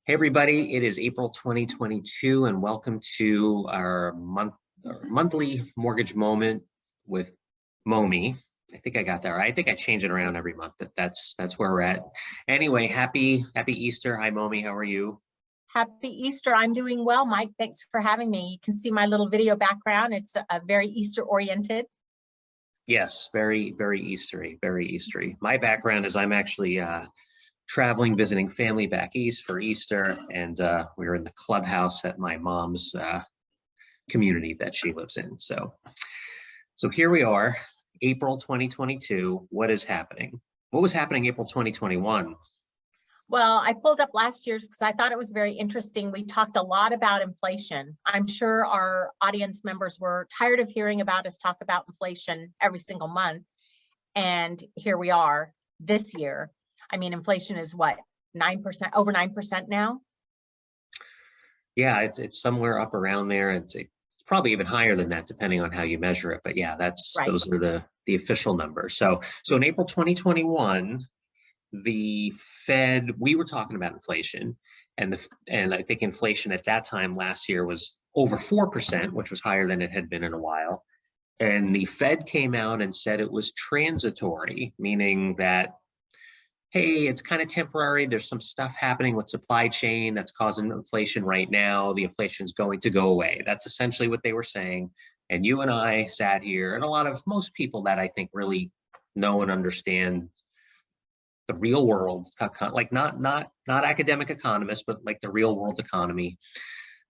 Hey everybody, it is April 2022 and welcome to our monthly mortgage moment with Momi. I think I got that right. I think I change it around every month, but that's where we're at. Anyway, happy Easter. Hi Momi, how are you? Happy Easter. I'm doing well, Mike. Thanks for having me. You can see my little video background. It's a very Easter oriented. Yes, very Eastery, very Eastery. My background is I'm actually traveling, visiting family back east for Easter, and we were in the clubhouse at my mom's community that she lives in. So here we are, April 2022. What is happening? What was happening April 2021? Well, I pulled up last year's because I thought it was very interesting. We talked a lot about inflation. I'm sure our audience members were tired of hearing about us talk about inflation every single month. And here we are this year. I mean, inflation is what, 9%, over 9% now? Yeah, it's somewhere up around there. It's probably even higher than that, depending on how you measure it. But yeah, that's right. Those are the official numbers. So in April 2021, the Fed, we were talking about inflation, and I think inflation at that time last year was over 4%, which was higher than it had been in a while. And the Fed came out and said it was transitory, meaning that, hey, it's kind of temporary. There's some stuff happening with supply chain that's causing inflation right now. The inflation is going to go away. That's essentially what they were saying. And you and I sat here, and most people that I think really know and understand the real world, like not academic economists, but like the real world economy,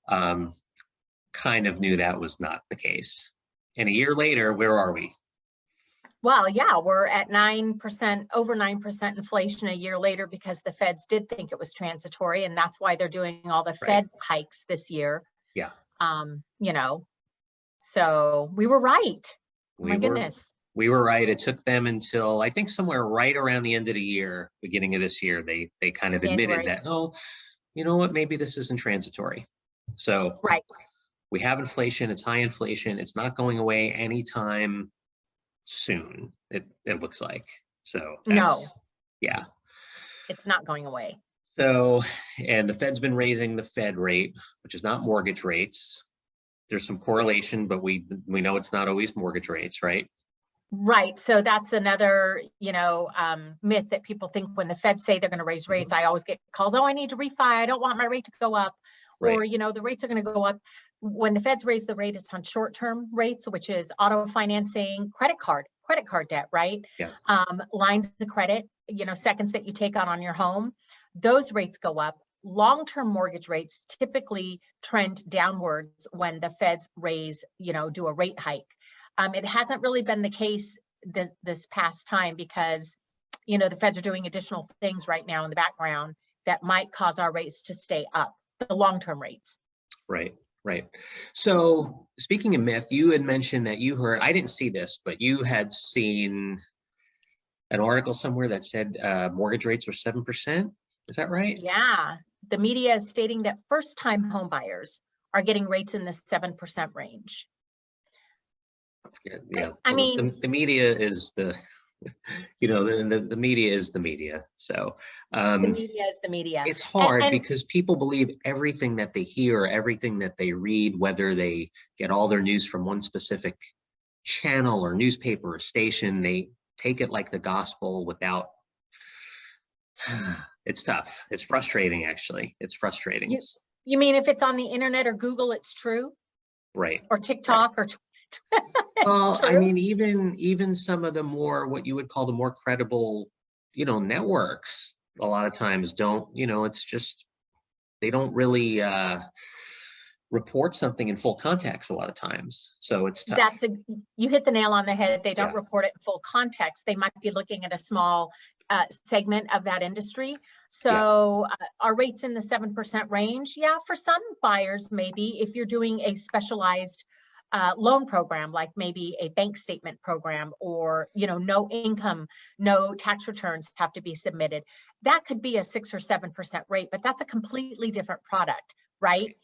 kind of knew that was not the case. And a year later, where are we? Well, yeah, we're at 9%, over 9% inflation a year later because the Feds did think it was transitory, and that's why they're doing all the Fed hikes this year. Yeah. So we were right. My goodness. We were right. It took them until I think somewhere right around the end of the year, beginning of this year, they kind of admitted that, oh, you know what, maybe this isn't transitory. So we have inflation, it's high inflation, it's not going away anytime soon, it looks like. So yeah, it's not going away. So, and the Fed's been raising the Fed rate, which is not mortgage rates. There's some correlation, but we know it's not always mortgage rates, right? Right. So that's another, myth that people think when the Fed say they're going to raise rates. I always get calls, oh, I need to refi. I don't want my rate to go up. Right. Or, the rates are going to go up. When the Feds raise the rate, it's on short-term rates, which is auto financing, credit card debt, right? Yeah. Lines of credit, seconds that you take out on your home. Those rates go up. Long-term mortgage rates typically trend downwards when the Feds raise, do a rate hike. It hasn't really been the case this past time because, the Feds are doing additional things right now in the background that might cause our rates to stay up, the long-term rates. Right. So speaking of myth, you had mentioned that you heard, I didn't see this, but you had seen an article somewhere that said mortgage rates were 7%. Is that right? Yeah. The media is stating that first-time home buyers are getting rates in the 7% range. Yeah. I mean, the media is the media is the media. So the media is the media. It's hard because people believe everything that they hear, everything that they read, whether they get all their news from one specific channel or newspaper or station, they take it like the gospel without. It's tough. It's frustrating, actually. It's frustrating. You mean if it's on the internet or Google, it's true? Right. Or TikTok or well, I mean, even some of the more, what you would call the more credible, networks, a lot of times don't, it's just, they don't really report something in full context a lot of times. So it's tough. You hit the nail on the head. They don't report it in full context. They might be looking at a small segment of that industry. So our rates in the 7% range. Yeah, for some buyers, maybe if you're doing a specialized loan program, like maybe a bank statement program, or no income, no tax returns have to be submitted, that could be a 6 or 7% rate, but that's a completely different product, right?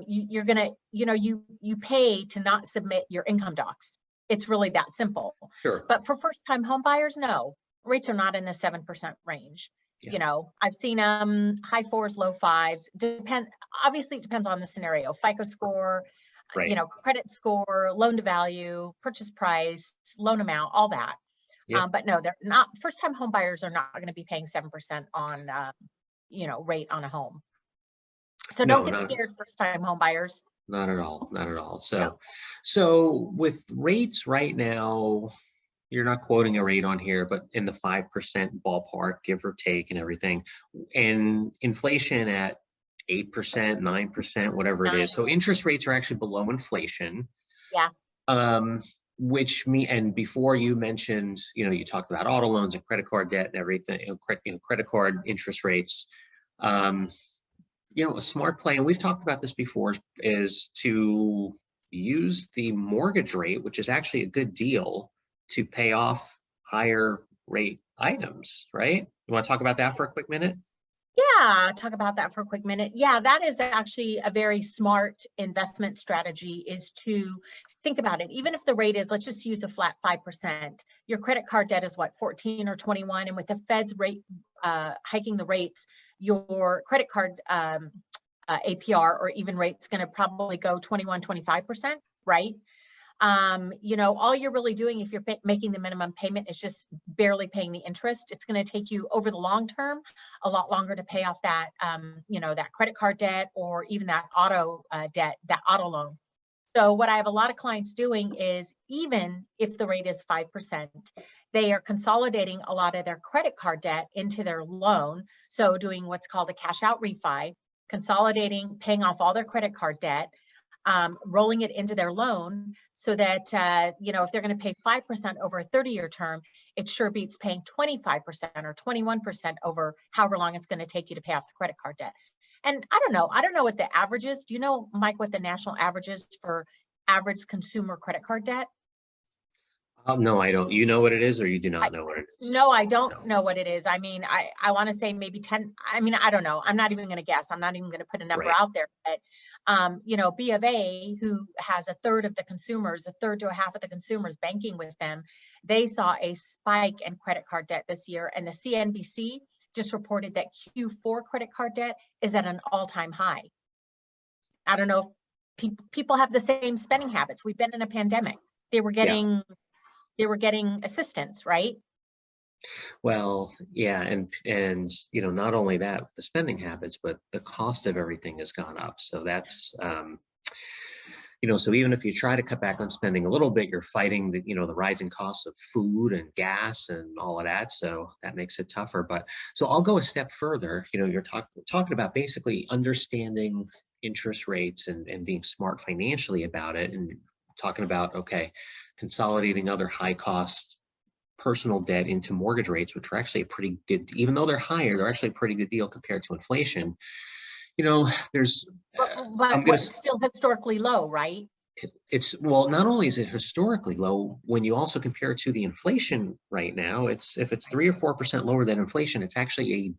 You're gonna, you pay to not submit your income docs. It's really that simple. Sure. But for first-time home buyers, no, rates are not in the 7% range. You know, I've seen high fours, low fives. Obviously it depends on the scenario. FICO score, Right. you know, credit score, loan to value, purchase price, loan amount, all that. Yep. But no, they're not. First time home buyers are not going to be paying 7% on, you know, rate on a home. So don't get scared, first time home buyers. Not at all. Not at all. So, No. so with rates right now, you're not quoting a rate on here, but in the 5% ballpark, give or take and everything. And inflation at 8%, 9%, whatever it is. So interest rates are actually below inflation. Yeah. And before you mentioned, you know, you talked about auto loans and credit card debt and everything, credit card interest rates. You know, a smart play, and we've talked about this before, is to use the mortgage rate, which is actually a good deal, to pay off higher rate items, right? You want to talk about that for a quick minute? Yeah, talk about that for a quick minute. Yeah, that is actually a very smart investment strategy, is to think about it. Even if the rate is, let's just use a flat 5%, your credit card debt is what, 14 or 21, and with the Fed's rate hiking the rates, your credit card APR or even rate's going to probably go 21, 25%, right? You know, all you're really doing if you're making the minimum payment is just barely paying the interest. It's going to take you over the long term a lot longer to pay off that, you know, that credit card debt or even that auto debt, that auto loan. So what I have a lot of clients doing is, even if the rate is 5%, they are consolidating a lot of their credit card debt into their loan. So doing what's called a cash out refi, consolidating, paying off all their credit card debt, rolling it into their loan, so that, you know, if they're going to pay 5% over a 30-year term, it sure beats paying 25% or 21% over however long it's going to take you to pay off the credit card debt. And I don't know what the average is. Do you know, Mike, what the national average is for average consumer credit card debt? No, I don't. You know what it is, or you do not know what it is? No, I don't know what it is. I mean, I want to say maybe 10. I mean, I don't know. I'm not even going to guess. I'm not even going to put a number out there. But, you know, B of A, who has a third to a half of the consumers banking with them, they saw a spike in credit card debt this year. And the CNBC just reported that Q4 credit card debt is at an all-time high. I don't know if people have the same spending habits. We've been in a pandemic. They were getting assistance, right? Well, yeah, and you know, not only that, the spending habits, but the cost of everything has gone up. So that's you know, so even if you try to cut back on spending a little bit, you're fighting the, you know, the rising costs of food and gas and all of that. So that makes it tougher. But so I'll go a step further. You know, you're talking about basically understanding interest rates and being smart financially about it, and talking about, okay, consolidating other high cost personal debt into mortgage rates, which are actually a pretty good, even though they're higher, they're actually a pretty good deal compared to inflation. You know, there's, but still historically low, right? It's, well, not only is it historically low, when you also compare it to the inflation right now, if it's 3 or 4% lower than inflation, it's actually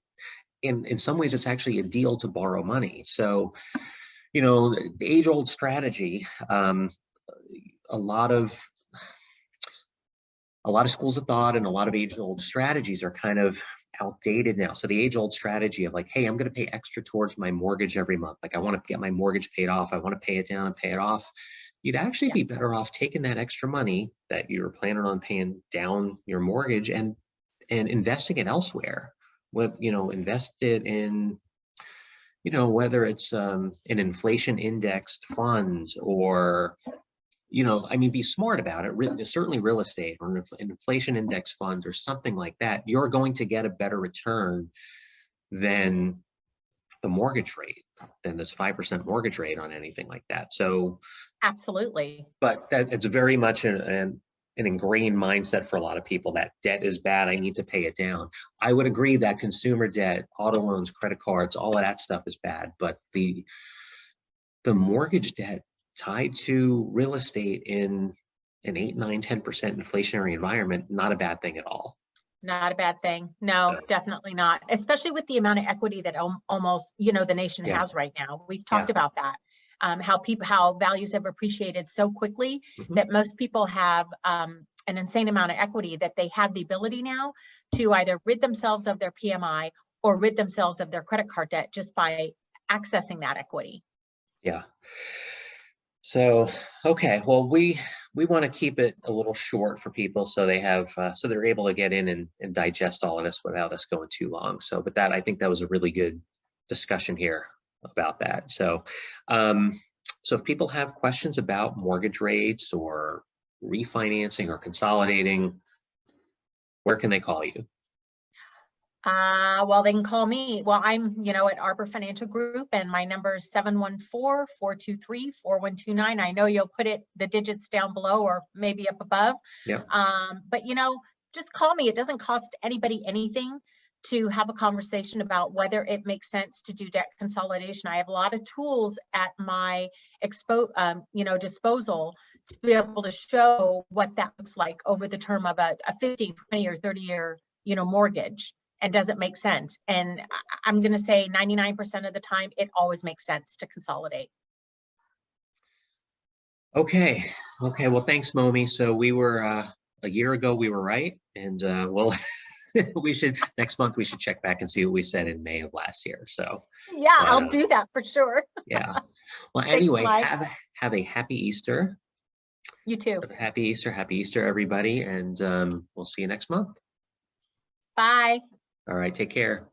in some ways, it's actually a deal to borrow money. So, you know, the age-old strategy, a lot of schools of thought and a lot of age-old strategies are kind of outdated now. So the age-old strategy of like, hey, I'm going to pay extra towards my mortgage every month. Like, I want to get my mortgage paid off. I want to pay it down and pay it off. You'd actually be better off taking that extra money that you're planning on paying down your mortgage and investing it elsewhere. With, you know, invest it in, you know, whether it's an inflation indexed funds, or, you know, I mean, be smart about it. Certainly real estate or an inflation index fund or something like that. You're going to get a better return than the mortgage rate, than this 5% mortgage rate on anything like that. So absolutely. But that it's very much an ingrained mindset for a lot of people that debt is bad. I need to pay it down. I would agree that consumer debt, auto loans, credit cards, all of that stuff is bad. But the mortgage debt tied to real estate in an 8, 9, 10% inflationary environment, not a bad thing at all. Not a bad thing. No, definitely not. Especially with the amount of equity that almost, you know, the nation has right now. We've talked about that. How values have appreciated so quickly that most people have an insane amount of equity, that they have the ability now to either rid themselves of their PMI or rid themselves of their credit card debt just by accessing that equity. Yeah. So, okay, well, we want to keep it a little short for people so they have so they're able to get in and digest all of this without us going too long. So, but that, I think that was a really good discussion here about that. So, so if people have questions about mortgage rates or refinancing or consolidating, where can they call you? Well, they can call me. Well, I'm, at Arbor Financial Group, and my number is 714-423-4129. I know you'll put the digits down below or maybe up above. Yeah. But, just call me. It doesn't cost anybody anything to have a conversation about whether it makes sense to do debt consolidation. I have a lot of tools at my disposal to be able to show what that looks like over the term of a 15, 20 or 30 year, mortgage. And does it make sense? And I'm going to say 99% of the time, it always makes sense to consolidate. Okay. Well, thanks, Momi. So we were a year ago, we were right. And well, next month, we should check back and see what we said in May of last year. So yeah, I'll do that for sure. Yeah. Well, Thanks, anyway, Mike. have a happy Easter. You too. Happy Easter, everybody. And we'll see you next month. Bye. All right. Take care.